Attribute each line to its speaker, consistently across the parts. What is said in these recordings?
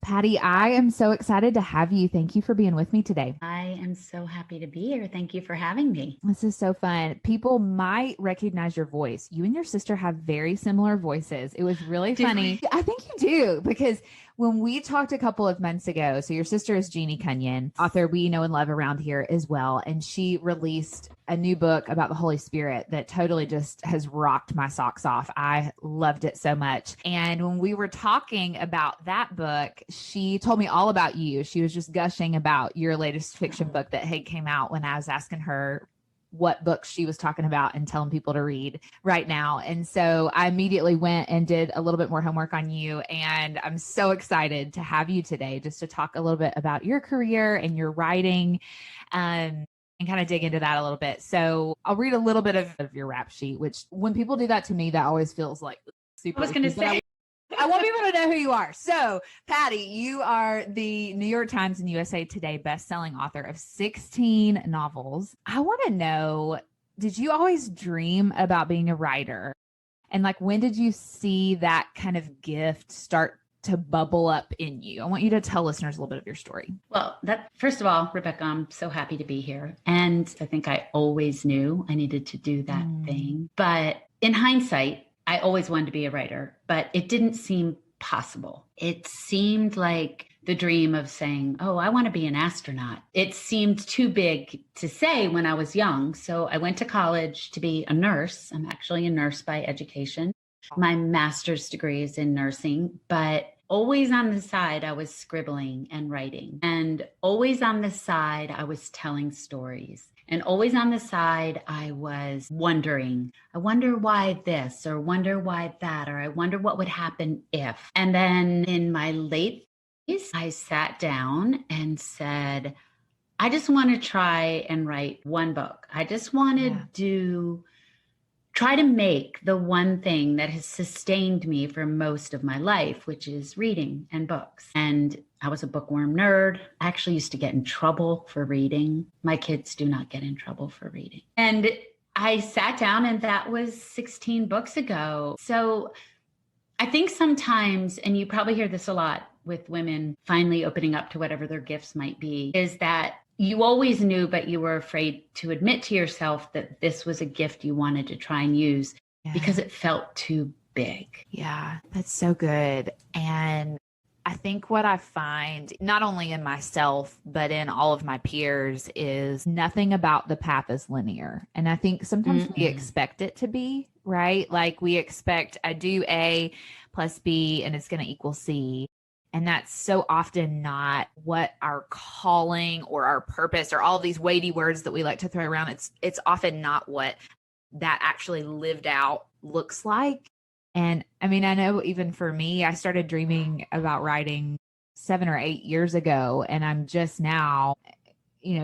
Speaker 1: Patti, I am so excited to have you. Thank you for being with me today.
Speaker 2: I am so happy to be here. Thank you for having me.
Speaker 1: This is so fun. People might recognize your voice. You and your sister have very similar voices. It was really funny. I think you do because when we talked a couple of months ago, so your sister is Jeannie Cunyon, author we know and love around here as well. And she released a new book about the Holy Spirit that totally just has rocked my socks off. I loved it so much. And when we were talking about that book, she told me all about you. She was just gushing about your latest fiction book that had came out when I was asking her what books she was talking about and telling people to read right now. And so I immediately went and did a little bit more homework on you. And I'm so excited to have you today just to talk a little bit about your career and your writing and kind of dig into that a little bit. So I'll read a little bit of your rap sheet, which when people do that to me, that always feels like super.
Speaker 2: I was going to say,
Speaker 1: I want people to know who you are. So, Patti, you are the New York Times and USA Today bestselling author of 16 novels. I want to know, did you always dream about being a writer? And when did you see that kind of gift start to bubble up in you? I want you to tell listeners a little bit of your story.
Speaker 2: Well, first of all, Rebecca, I'm so happy to be here. And I think I always knew I needed to do that thing. But in hindsight, I always wanted to be a writer, but it didn't seem possible. It seemed like the dream of saying, oh, I want to be an astronaut. It seemed too big to say when I was young. So I went to college to be a nurse. I'm actually a nurse by education. My master's degree is in nursing, but always on the side, I was scribbling and writing. And always on the side, I was telling stories. And always on the side, I was wondering, I wonder why this, or wonder why that, or I wonder what would happen if. And then in my late 30s, I sat down and said, I just want to try and write one book. I just want to try to make the one thing that has sustained me for most of my life, which is reading and books. And I was a bookworm nerd. I actually used to get in trouble for reading. My kids do not get in trouble for reading. And I sat down, and that was 16 books ago. So I think sometimes, and you probably hear this a lot with women finally opening up to whatever their gifts might be, is that you always knew, but you were afraid to admit to yourself that this was a gift you wanted to try and use because it felt too big.
Speaker 1: Yeah, that's so good. And I think what I find, not only in myself, but in all of my peers, is nothing about the path is linear. And I think sometimes we expect it to be, right? Like we expect I do A plus B and it's going to equal C. And that's so often not what our calling or our purpose or all of these weighty words that we like to throw around. It's often not what that actually lived out looks like. And I mean, I know even for me, I started dreaming about writing 7 or 8 years ago, and I'm just now,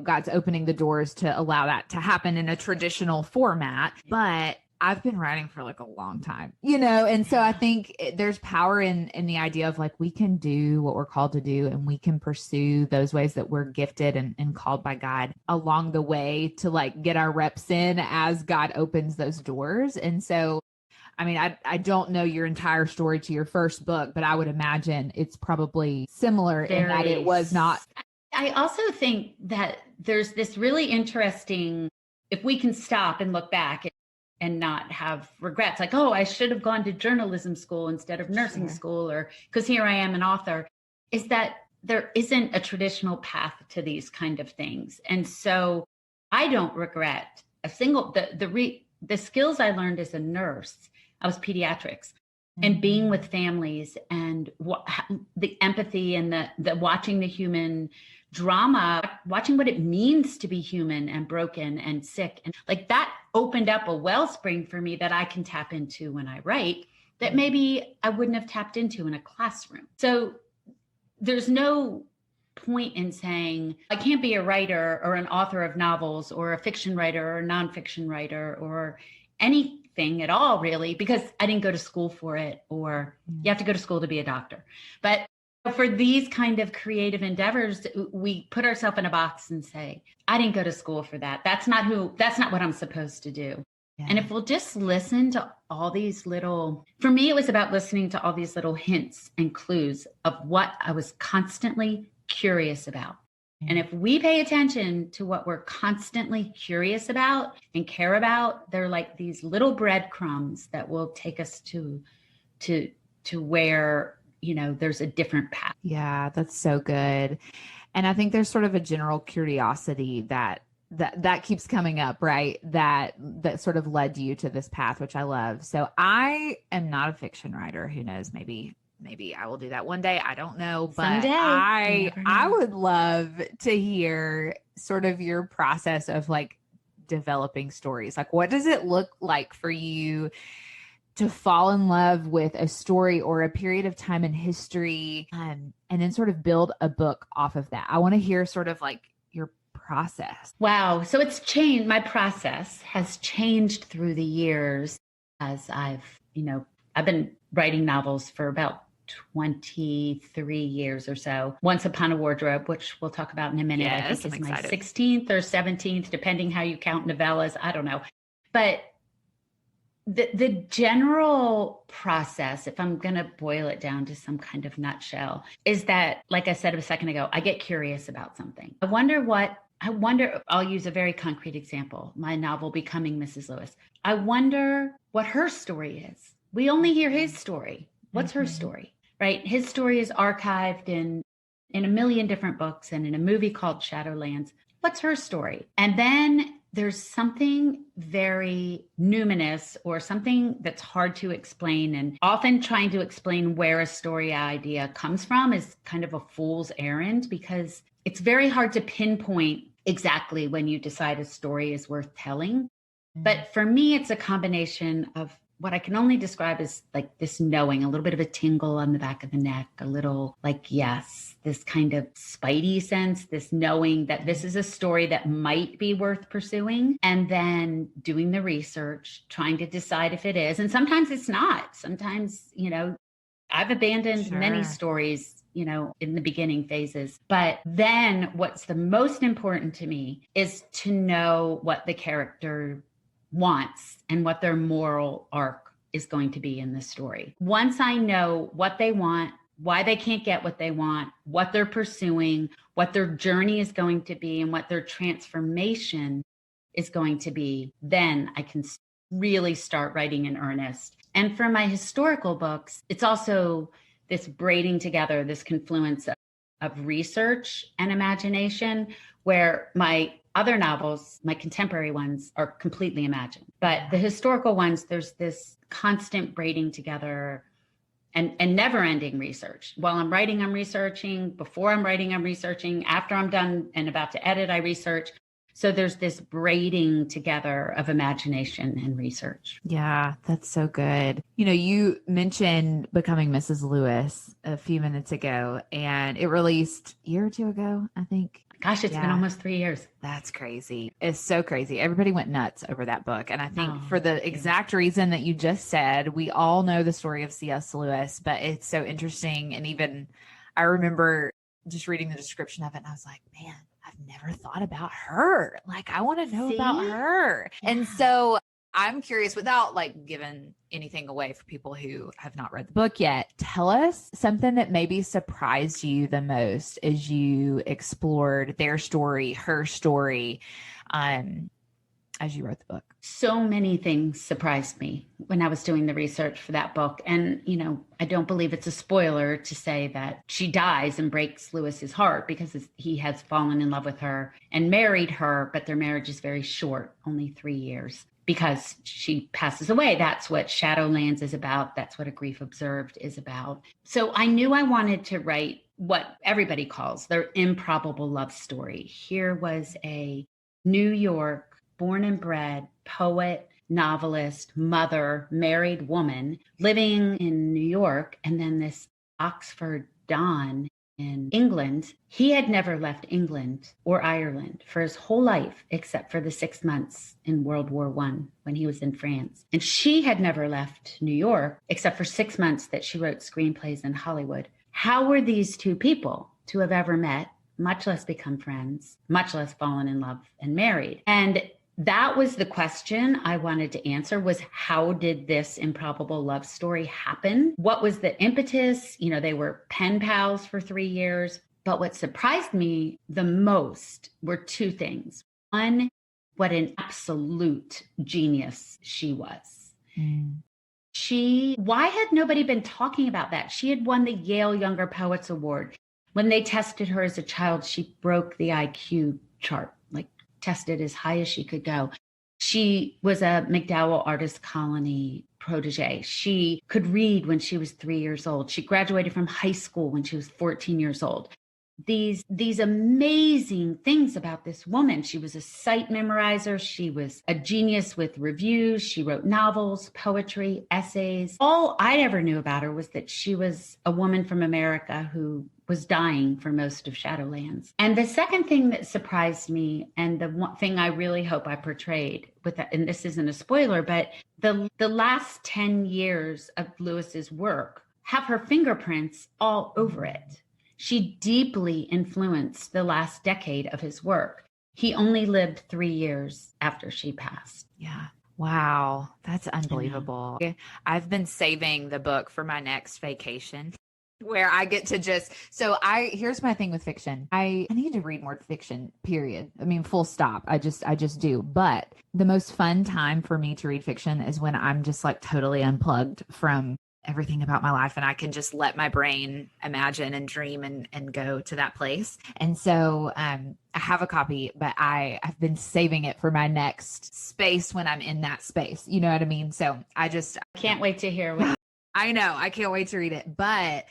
Speaker 1: God's opening the doors to allow that to happen in a traditional format. But I've been writing for a long time, and so I think there's power in the idea of we can do what we're called to do, and we can pursue those ways that we're gifted and called by God along the way to get our reps in as God opens those doors. And so, I mean, I don't know your entire story to your first book, but I would imagine it's probably similar in that it was not.
Speaker 2: I also think that there's this really interesting, if we can stop and look back and not have regrets, like, oh, I should have gone to journalism school instead of nursing school, or because here I am an author, is that there isn't a traditional path to these kind of things. And so I don't regret a single, the skills I learned as a nurse. I was pediatrics and being with families and the empathy and the watching the human drama, watching what it means to be human and broken and sick. And that opened up a wellspring for me that I can tap into when I write that maybe I wouldn't have tapped into in a classroom. So there's no point in saying I can't be a writer or an author of novels or a fiction writer or a nonfiction writer or anything at all, really, because I didn't go to school for it, or you have to go to school to be a doctor. But for these kind of creative endeavors, we put ourselves in a box and say, I didn't go to school for that. That's not what I'm supposed to do.
Speaker 1: Yeah.
Speaker 2: And if we'll just listen to all these little, for me, it was about listening to all these little hints and clues of what I was constantly curious about. And if we pay attention to what we're constantly curious about and care about, they're like these little breadcrumbs that will take us to where, there's a different path.
Speaker 1: Yeah, that's so good. And I think there's sort of a general curiosity that keeps coming up, right? That sort of led you to this path, which I love. So I am not a fiction writer. Who knows? Maybe I will do that one day. I don't know, but
Speaker 2: Someday.
Speaker 1: I would love to hear sort of your process of like developing stories. Like, what does it look like for you to fall in love with a story or a period of time in history, and then sort of build a book off of that? I want to hear sort of like your process.
Speaker 2: Wow. So it's changed. My process has changed through the years as I've been writing novels for about 23 years or so. Once Upon a Wardrobe, which we'll talk about in a minute.
Speaker 1: Yes,
Speaker 2: I think is my 16th or 17th, depending how you count novellas. I don't know. But the general process, if I'm going to boil it down to some kind of nutshell, is that, like I said a second ago, I get curious about something. I wonder, I'll use a very concrete example, my novel, Becoming Mrs. Lewis. I wonder what her story is. We only hear his story. What's her story, right? His story is archived in a million different books and in a movie called Shadowlands. What's her story? And then there's something very numinous or something that's hard to explain. And often trying to explain where a story idea comes from is kind of a fool's errand, because it's very hard to pinpoint exactly when you decide a story is worth telling. But for me, it's a combination of what I can only describe as like this knowing, a little bit of a tingle on the back of the neck, a little like, yes, this kind of spidey sense, this knowing that this is a story that might be worth pursuing, and then doing the research, trying to decide if it is. And sometimes it's not. Sometimes, I've abandoned many stories, in the beginning phases. But then what's the most important to me is to know what the character wants and what their moral arc is going to be in the story. Once I know what they want, why they can't get what they want, what they're pursuing, what their journey is going to be, and what their transformation is going to be, then I can really start writing in earnest. And for my historical books, it's also this braiding together, this confluence of research and imagination, where my other novels, my contemporary ones, are completely imagined. But the historical ones, there's this constant braiding together and never-ending research. While I'm writing, I'm researching. Before I'm writing, I'm researching. After I'm done and about to edit, I research. So there's this braiding together of imagination and research.
Speaker 1: Yeah, that's so good. You mentioned Becoming Mrs. Lewis a few minutes ago, and it released a year or two ago, I think.
Speaker 2: Gosh, it's been almost 3 years.
Speaker 1: That's crazy. It's so crazy. Everybody went nuts over that book. And I think for the exact reason that you just said, we all know the story of C.S. Lewis, but it's so interesting. And even I remember just reading the description of it, and I was like, man, I've never thought about her. Like, I want to know about her. Yeah. And so I'm curious, without like giving anything away for people who have not read the book yet, tell us something that maybe surprised you the most as you explored their story, her story, as you wrote the book.
Speaker 2: So many things surprised me when I was doing the research for that book. And, I don't believe it's a spoiler to say that she dies and breaks Lewis's heart, because he has fallen in love with her and married her, but their marriage is very short, only 3 years, because she passes away. That's what Shadowlands is about. That's what A Grief Observed is about. So I knew I wanted to write what everybody calls their improbable love story. Here was a New York born and bred poet, novelist, mother, married woman living in New York, and then this Oxford Don in England. He had never left England or Ireland for his whole life, except for the 6 months in World War I when he was in France. And she had never left New York except for 6 months that she wrote screenplays in Hollywood. How were these two people to have ever met, much less become friends, much less fallen in love and married? And that was the question I wanted to answer, was how did this improbable love story happen? What was the impetus? You know, they were pen pals for 3 years. But what surprised me the most were two things. One, what an absolute genius she was. Why had nobody been talking about that? She had won the Yale Younger Poets Award. When they tested her as a child, she broke the IQ chart, like tested as high as she could go. She was a MacDowell Artist Colony protege. She could read when she was 3 years old. She graduated from high school when she was 14 years old. These amazing things about this woman. She was a sight memorizer. She was a genius with reviews. She wrote novels, poetry, essays. All I ever knew about her was that she was a woman from America who was dying for most of Shadowlands. And the second thing that surprised me, and the one thing I really hope I portrayed with that, and this isn't a spoiler, but the last 10 years of Lewis's work have her fingerprints all over it. She deeply influenced the last decade of his work. He only lived 3 years after she passed.
Speaker 1: Yeah. Wow. That's unbelievable. I've been saving the book for my next vacation where I get to here's my thing with fiction. I need to read more fiction, period. I mean, full stop. I just do. But the most fun time for me to read fiction is when I'm just like totally unplugged from everything about my life, and I can just let my brain imagine and dream and go to that place. And so I have a copy, but I've been saving it for my next space when I'm in that space. You know what I mean? So I
Speaker 2: can't wait to hear what
Speaker 1: I know. I can't wait to read it, but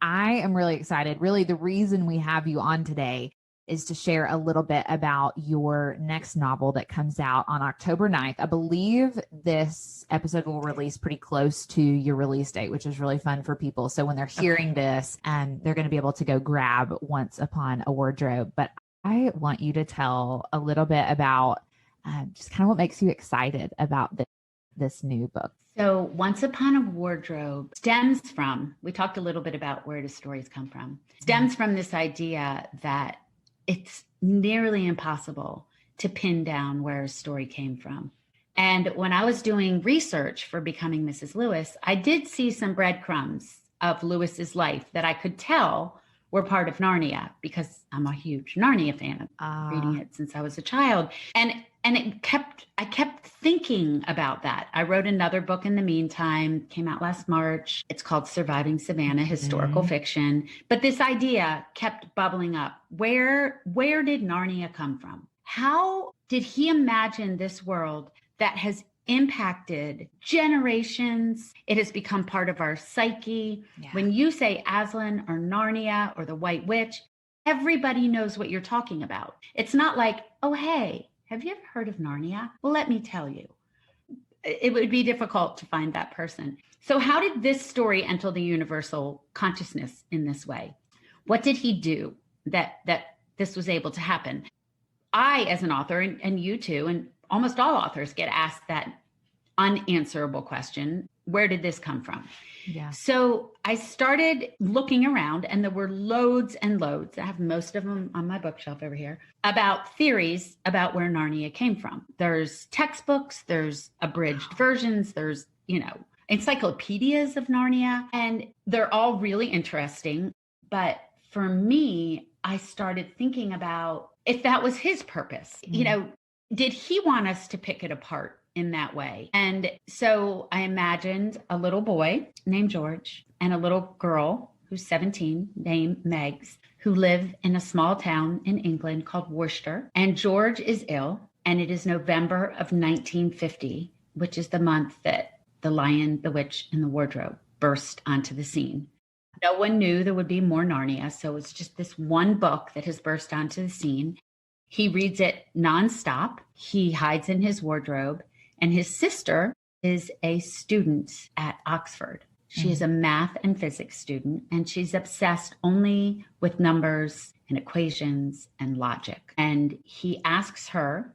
Speaker 1: I am really excited. Really, the reason we have you on today is to share a little bit about your next novel that comes out on October 9th. I believe this episode will release pretty close to your release date, which is really fun for people. So when they're hearing this, they're going to be able to go grab Once Upon a Wardrobe. But I want you to tell a little bit about just kind of what makes you excited about this new book.
Speaker 2: So Once Upon a Wardrobe stems from, we talked a little bit about where the stories come from, stems from this idea that it's nearly impossible to pin down where a story came from. And when I was doing research for Becoming Mrs. Lewis, I did see some breadcrumbs of Lewis's life that I could tell were part of Narnia, because I'm a huge Narnia fan. I've been reading it since I was a child. And I kept thinking about that. I wrote another book in the meantime, came out last March. It's called Surviving Savannah, historical fiction. But this idea kept bubbling up. Where did Narnia come from? How did he imagine this world that has impacted generations? It has become part of our psyche. Yeah. When you say Aslan or Narnia or the White Witch, everybody knows what you're talking about. It's not like, oh, hey, have you ever heard of Narnia? Well, let me tell you. It would be difficult to find that person. So how did this story enter the universal consciousness in this way? What did he do that this was able to happen? I, as an author, and you too, and almost all authors get asked that unanswerable question, where did this come from? Yeah. So I started looking around, and there were loads and loads. I have most of them on my bookshelf over here about theories about where Narnia came from. There's textbooks, there's abridged versions, there's, encyclopedias of Narnia, and they're all really interesting. But for me, I started thinking about if that was his purpose. Did he want us to pick it apart in that way? And so I imagined a little boy named George and a little girl who's 17 named Megs, who live in a small town in England called Worcester. And George is ill, and it is November of 1950, which is the month that The Lion, the Witch, and the Wardrobe burst onto the scene. No one knew there would be more Narnia, so it's just this one book that has burst onto the scene. He reads it nonstop. He hides in his wardrobe. And his sister is a student at Oxford. She is a math and physics student, and she's obsessed only with numbers and equations and logic. And he asks her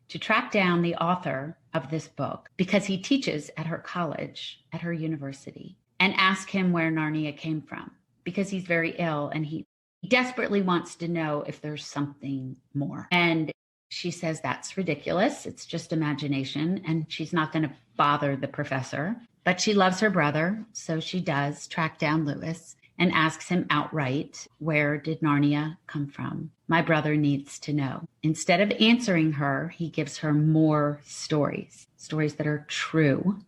Speaker 2: to track down the author of this book, because he teaches at her college, at her university, and ask him where Narnia came from, because he's very ill and he desperately wants to know if there's something more. And she says that's ridiculous. It's just imagination. And she's not going to bother the professor. But she loves her brother. So she does track down Lewis and asks him outright, where did Narnia come from? My brother needs to know. Instead of answering her, he gives her more stories that are true,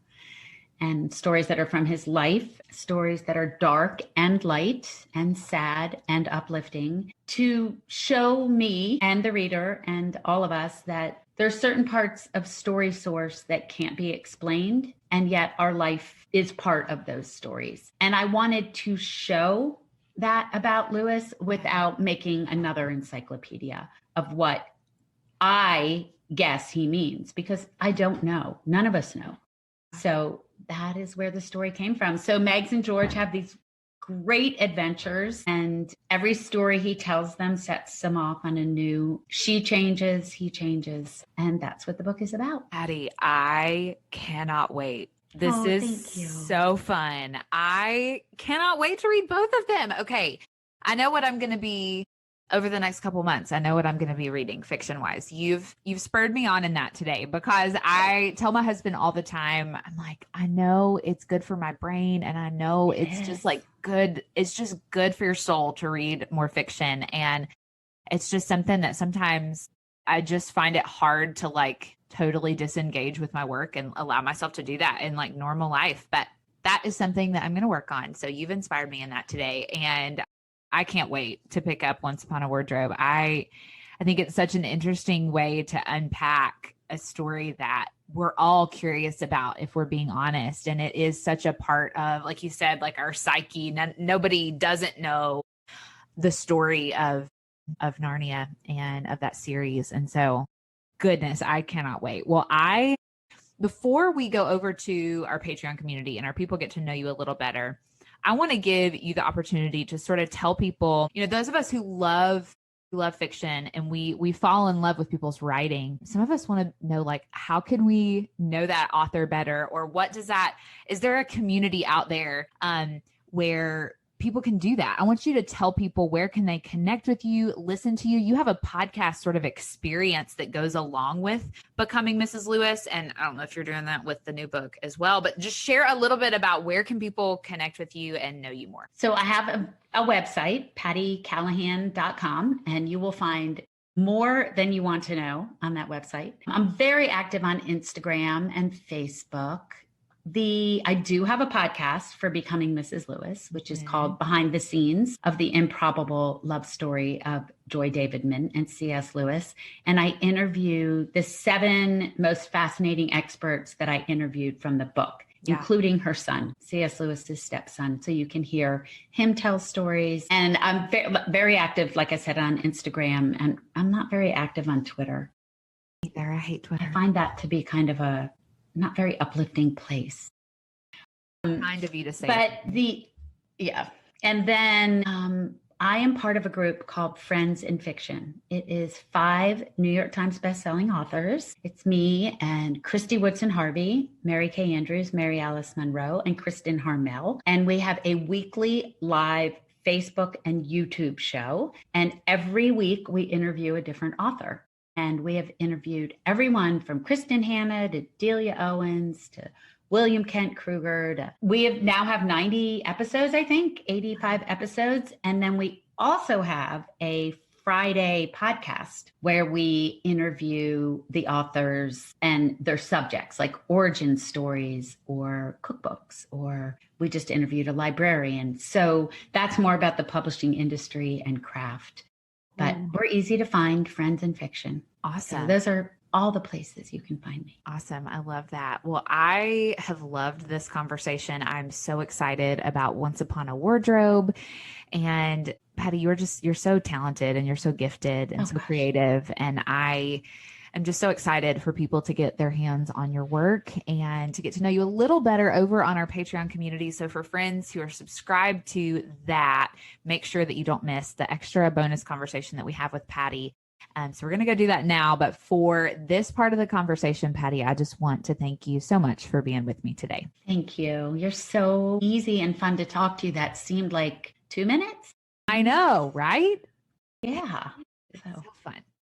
Speaker 2: and stories that are from his life, stories that are dark and light and sad and uplifting, to show me and the reader and all of us that there's certain parts of story source that can't be explained, and yet our life is part of those stories. And I wanted to show that about Lewis without making another encyclopedia of what I guess he means, because I don't know. None of us know. So that is where the story came from. So Megs and George have these great adventures, and every story he tells them sets them off on a new, she changes, he changes. And that's what the book is about.
Speaker 1: Patti, I cannot wait. This is so fun. I cannot wait to read both of them. Okay. I know what I'm going to be over the next couple months. I know what I'm going to be reading fiction wise. You've spurred me on in that today, because I tell my husband all the time, I'm like, I know it's good for my brain, and I know it's just like good. It's just good for your soul to read more fiction. And it's just something that sometimes I just find it hard to like totally disengage with my work and allow myself to do that in like normal life. But that is something that I'm going to work on. So you've inspired me in that today. And I can't wait to pick up Once Upon a Wardrobe. I think it's such an interesting way to unpack a story that we're all curious about, if we're being honest. And it is such a part of, like you said, like our psyche. Nobody doesn't know the story of Narnia and of that series. And so, goodness, I cannot wait. Well, before we go over to our Patreon community and our people get to know you a little better, I want to give you the opportunity to sort of tell people, those of us who love fiction and we fall in love with people's writing. Some of us want to know, like, how can we know that author better? Or is there a community out there where people can do that? I want you to tell people, where can they connect with you, listen to you? You have a podcast sort of experience that goes along with becoming Mrs. Lewis. And I don't know if you're doing that with the new book as well, but just share a little bit about where can people connect with you and know you more.
Speaker 2: So I have a website, patticallahan.com, and you will find more than you want to know on that website. I'm very active on Instagram and Facebook. I do have a podcast for becoming Mrs. Lewis, which is called Behind the Scenes of the Improbable Love Story of Joy Davidman and C.S. Lewis. And I interview the 7 most fascinating experts that I interviewed from the book, including her son, C.S. Lewis's stepson. So you can hear him tell stories. And I'm very active, like I said, on Instagram, and I'm not very active on Twitter.
Speaker 1: I hate Twitter.
Speaker 2: I find that to be kind of a not very uplifting place.
Speaker 1: Kind of you to say.
Speaker 2: But and then I am part of a group called Friends in Fiction. It is 5 New York Times bestselling authors. It's me and Christy Woodson Harvey, Mary Kay Andrews, Mary Alice Monroe, and Kristen Harmel. And we have a weekly live Facebook and YouTube show. And every week we interview a different author. And we have interviewed everyone from Kristen Hanna to Delia Owens to William Kent Kruger. We now have 90 episodes, I think, 85 episodes. And then we also have a Friday podcast where we interview the authors and their subjects, like origin stories or cookbooks, or we just interviewed a librarian. So that's more about the publishing industry and craft. But we're easy to find, Friends in Fiction.
Speaker 1: Awesome.
Speaker 2: So those are all the places you can find me.
Speaker 1: Awesome. I love that. Well, I have loved this conversation. I'm so excited about Once Upon a Wardrobe. And Patti, you're so talented and you're so gifted and creative. And I am just so excited for people to get their hands on your work and to get to know you a little better over on our Patreon community. So for friends who are subscribed to that, make sure that you don't miss the extra bonus conversation that we have with Patti. So we're going to go do that now. But for this part of the conversation, Patti, I just want to thank you so much for being with me today.
Speaker 2: Thank you. You're so easy and fun to talk to. That seemed like 2 minutes.
Speaker 1: I know, right?
Speaker 2: Yeah.
Speaker 1: So fun.